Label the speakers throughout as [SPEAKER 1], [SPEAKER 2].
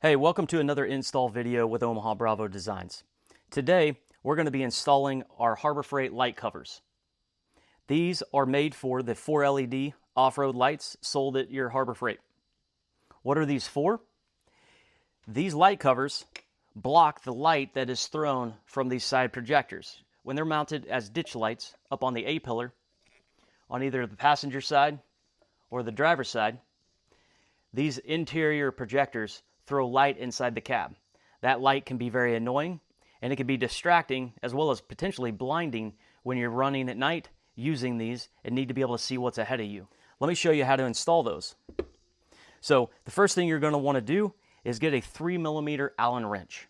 [SPEAKER 1] Hey, welcome to another install video with OmahaBravo Designs. Today, we're going to be installing our Harbor Freight light covers. These are made for the 4 LED off-road lights sold at your Harbor Freight. What are these for? These light covers block the light that is thrown from these side projectors when they're mounted as ditch lights up on the A-pillar on either the passenger side or the driver's side. These interior projectors throw light inside the cab. That light can be very annoying, and it can be distracting as well as potentially blinding when you're running at night using these and need to be able to see what's ahead of you. Let me show you how to install those. So the first thing you're going to want to do is get a 3mm Allen wrench.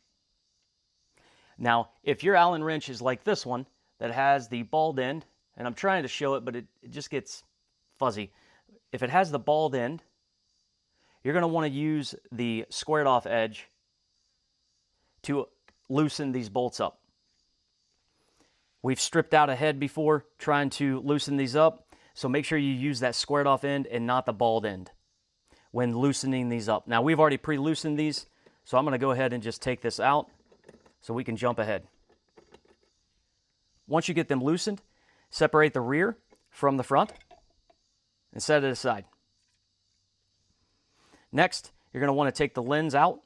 [SPEAKER 1] Now, if your Allen wrench is like this one that has the bald end, and I'm trying to show it, but it just gets fuzzy. If it has the bald end, you're going to want to use the squared off edge to loosen these bolts up. We've stripped out a head before trying to loosen these up, so make sure you use that squared off end and not the bald end when loosening these up. Now, we've already pre-loosened these, so I'm going to go ahead and just take this out so we can jump ahead. Once you get them loosened, separate the rear from the front and set it aside. Next, you're going to want to take the lens out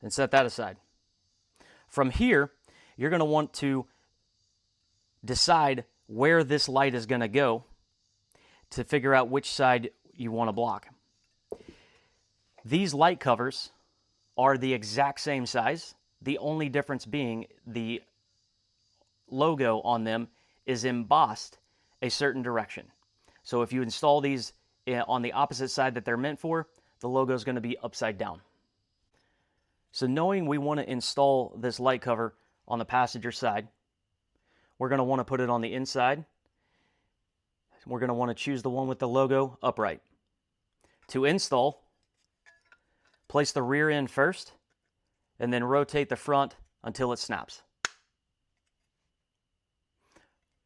[SPEAKER 1] and set that aside. From here, you're going to want to decide where this light is going to go to figure out which side you want to block. These light covers are the exact same size, the only difference being the logo on them is embossed a certain direction. So if you install these on the opposite side that they're meant for, the logo is going to be upside down. So knowing we want to install this light cover on the passenger side, we're going to want to put it on the inside. We're going to want to choose the one with the logo upright. To install, place the rear end first and then rotate the front until it snaps.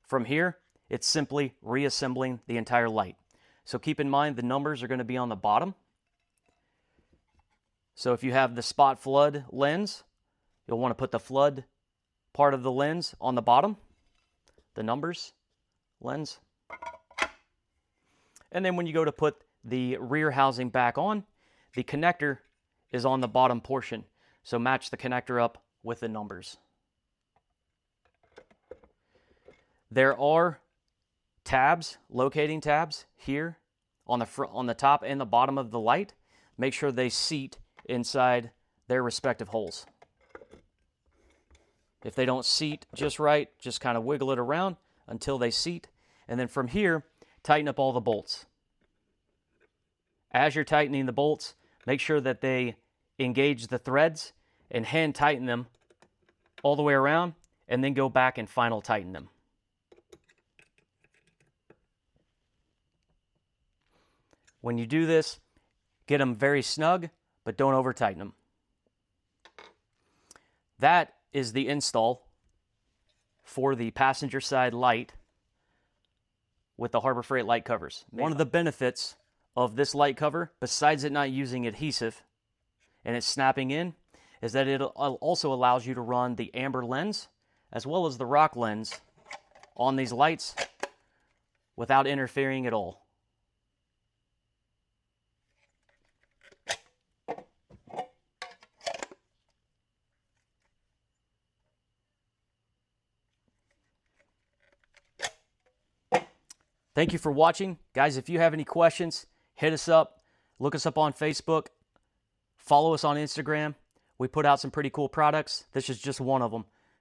[SPEAKER 1] From here, it's simply reassembling the entire light. So keep in mind the numbers are going to be on the bottom. So if you have the spot flood lens, you'll want to put the flood part of the lens on the bottom, the numbers lens. And then when you go to put the rear housing back on, the connector is on the bottom portion. So match the connector up with the numbers. There are tabs, locating tabs here on the top and the bottom of the light. Make sure they seat inside their respective holes. If they don't seat just right, just kind of wiggle it around until they seat. And then from here, tighten up all the bolts. As you're tightening the bolts, make sure that they engage the threads and hand tighten them all the way around, and then go back and final tighten them. When you do this, get them very snug, but don't over tighten them. That is the install for the passenger side light with the Harbor Freight light covers. One of the benefits of this light cover, besides it not using adhesive and it's snapping in, is that it also allows you to run the amber lens as well as the rock lens on these lights without interfering at all. Thank you for watching. Guys, if you have any questions, hit us up. Look us up on Facebook. Follow us on Instagram. We put out some pretty cool products. This is just one of them.